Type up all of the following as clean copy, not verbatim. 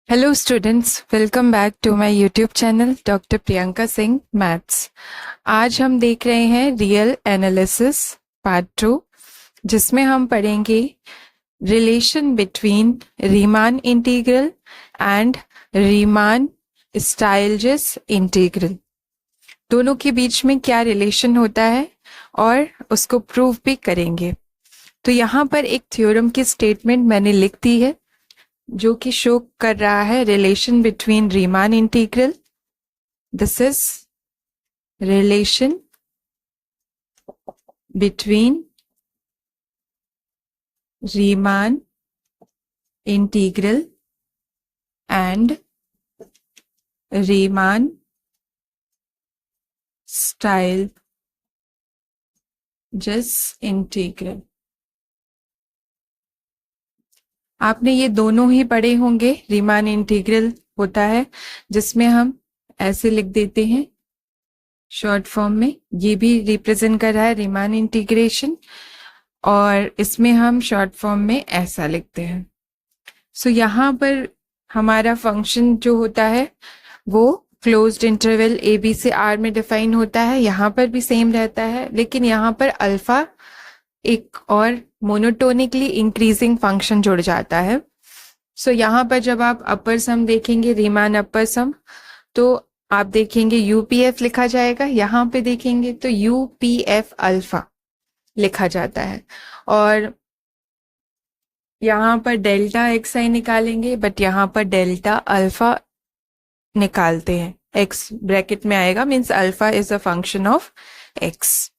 Hello students, welcome back to my YouTube channel doctor Priyanka Singh maths. आज हम देख रहे हैं रियल एनालिसिस पार्ट 2, जिसमें हम पढ़ेंगे relation between Riemann integral and Riemann Stieltjes integral. दोनों के बीच में क्या रिलेशन होता है और उसको प्रूव भी करेंगे। तो यहाँ पर एक थ्योरम की स्टेटमेंट मैंने लिख दी है जो कि शो कर रहा है relation between Riemann integral. This is relation between Riemann integral and Riemann style जस इंटीग्रल। आपने ये दोनों ही पढ़े होंगे। रीमान इंटीग्रल होता है जिसमें हम ऐसे लिख देते हैं शॉर्ट फॉर्म में, ये भी रिप्रेजेंट कर रहा है रीमान इंटीग्रेशन, और इसमें हम शॉर्ट फॉर्म में ऐसा लिखते हैं। सो यहाँ पर हमारा फंक्शन जो होता है वो क्लोज्ड इंटरवल ए बी से आर में डिफाइन होता है। यहाँ पर भी सेम रहता है, लेकिन यहाँ पर अल्फा एक और मोनोटोनिकली इंक्रीजिंग फंक्शन जुड़ जाता है। सो यहाँ पर जब आप अपर सम देखेंगे, रीमान अपर सम, तो आप देखेंगे यूपीएफ लिखा जाएगा। यहाँ पे देखेंगे तो यूपीएफ अल्फा लिखा जाता है, और यहाँ पर डेल्टा एक्स आई निकालेंगे, बट यहाँ पर डेल्टा अल्फा निकालते हैं। एक्स ब्रैकेट में आएगा, means alpha is a function of x.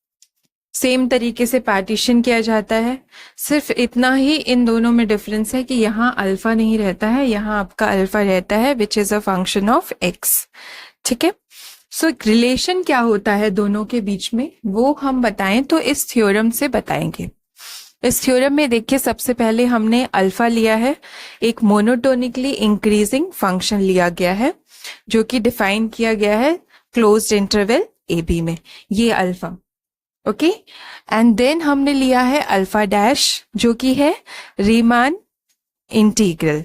Same तरीके से पार्टीशन किया जाता है, सिर्फ इतना ही इन दोनों में डिफरेंस है कि यहाँ अल्फा नहीं रहता है, यहाँ आपका अल्फा रहता है विच is a function of x. ठीक है। सो रिलेशन क्या होता है दोनों के बीच में वो हम बताएं तो इस थ्योरम से बताएंगे। इस थ्योरम में देखिए, सबसे पहले हमने अल्फा लिया है, एक मोनोटोनिकली इंक्रीजिंग फंक्शन लिया गया है जो कि डिफाइन किया गया है क्लोज्ड इंटरवल ए बी में, ये अल्फा। ओके, एंड देन हमने लिया है अल्फा डैश जो कि है रीमान इंटीग्रल।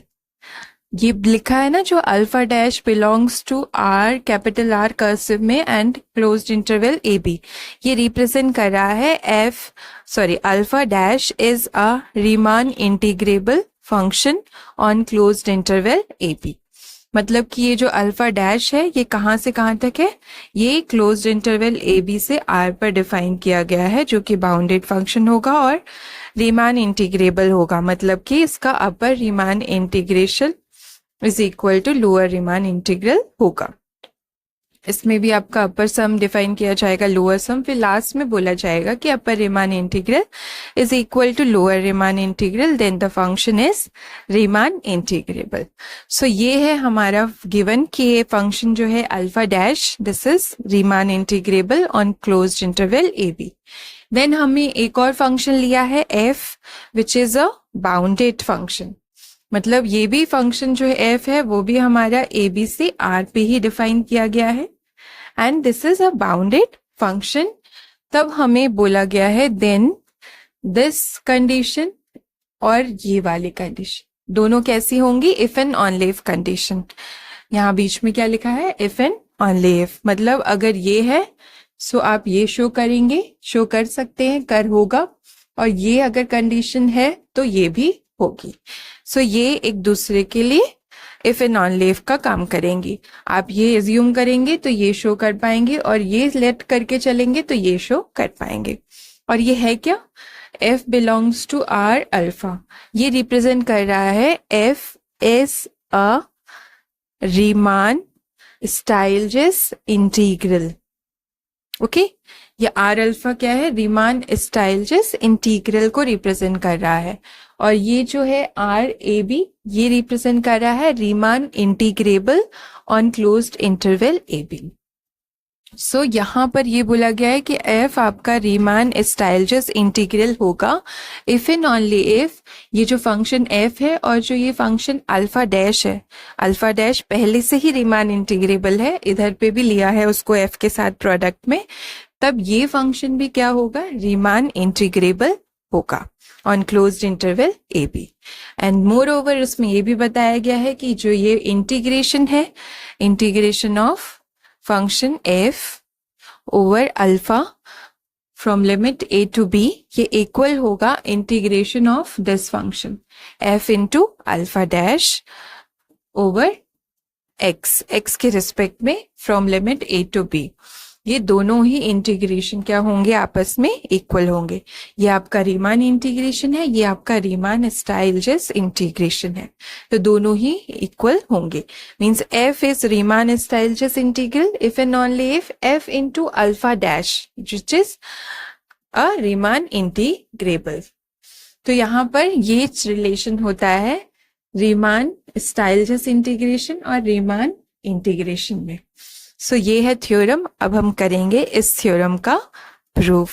ये लिखा है ना, जो alpha dash belongs to R, capital R cursive में, and closed interval A B. ये रिप्रेजेंट कर रहा है alpha dash is a Riemann integrable function on closed interval A B. मतलब कि ये जो अल्फा डैश है ये कहाँ से कहाँ तक है, ये क्लोज्ड इंटरवल ए बी से आर पर डिफाइन किया गया है, जो कि बाउंडेड फंक्शन होगा और रीमान इंटीग्रेबल होगा। मतलब कि इसका upper Riemann integration is equal to lower Riemann integral होगा। इसमें भी आपका अपर सम डिफाइन किया जाएगा, लोअर सम, फिर लास्ट में बोला जाएगा कि upper Riemann integral is equal to lower Riemann integral, then the function is Riemann integrable. So ये है हमारा गिवन कि ये फंक्शन जो है alpha dash, this is Riemann integrable on closed interval A B. Then हमने एक और फंक्शन लिया है F, which is a bounded function. मतलब ये भी फंक्शन जो है एफ है वो भी हमारा ए बी से आर पे ही डिफाइन किया गया है, and this is a bounded function. तब हमें बोला गया है देन दिस कंडीशन और ये वाली कंडीशन दोनों कैसी होंगी, if and only if condition. यहाँ बीच में क्या लिखा है, इफ एंड ओनली इफ, मतलब अगर ये है सो आप ये शो करेंगे, शो कर सकते हैं, कर होगा, और ये अगर कंडीशन है तो ये भी होगी। सो ये एक दूसरे के लिए इफ एंड ओनली इफ का काम करेंगी। आप ये एज्यूम करेंगे तो ये शो कर पाएंगे, और ये लेट करके चलेंगे तो ये शो कर पाएंगे। और ये है क्या, f belongs to R alpha. ये रिप्रेजेंट कर रहा है f is a Riemann Stieltjes integral. Okay, ये आर अल्फा क्या है, रीमान स्टाइलजेस इंटीग्रल को रिप्रेजेंट कर रहा है, और ये जो है आर ए बी ये रिप्रेजेंट कर रहा है Riemann integrable on closed interval A B. So यहाँ पर ये बोला गया है कि एफ आपका रीमान स्टाइलजेस इंटीग्रल होगा इफ एंड ओनली इफ ये जो फंक्शन एफ है और जो ये फंक्शन अल्फा डैश है, अल्फा डैश पहले से ही रीमान इंटीग्रेबल है, इधर पे भी लिया है उसको एफ के साथ प्रोडक्ट में, तब ये फंक्शन भी क्या होगा, रीमान इंटीग्रेबल होगा on closed interval A B. And moreover उसमें ये भी बताया गया है कि जो ये इंटीग्रेशन है, integration of function F over alpha from limit A to B, ये इक्वल होगा integration of this function F into alpha dash over X, X के रिस्पेक्ट में from limit A to B. ये दोनों ही इंटीग्रेशन क्या होंगे, आपस में इक्वल होंगे। ये आपका रीमान इंटीग्रेशन है, ये आपका रीमान स्टाइलजेस इंटीग्रेशन है, तो दोनों ही इक्वल होंगे। Means F is Riemann Stieltjes integral if and only if F into alpha dash which is a Riemann integrable. तो यहाँ पर ये रिलेशन होता है रीमान स्टाइलजेस इंटीग्रेशन और रीमान इंटीग्रेशन में। सो ये है थ्योरम। अब हम करेंगे इस थ्योरम का प्रूफ।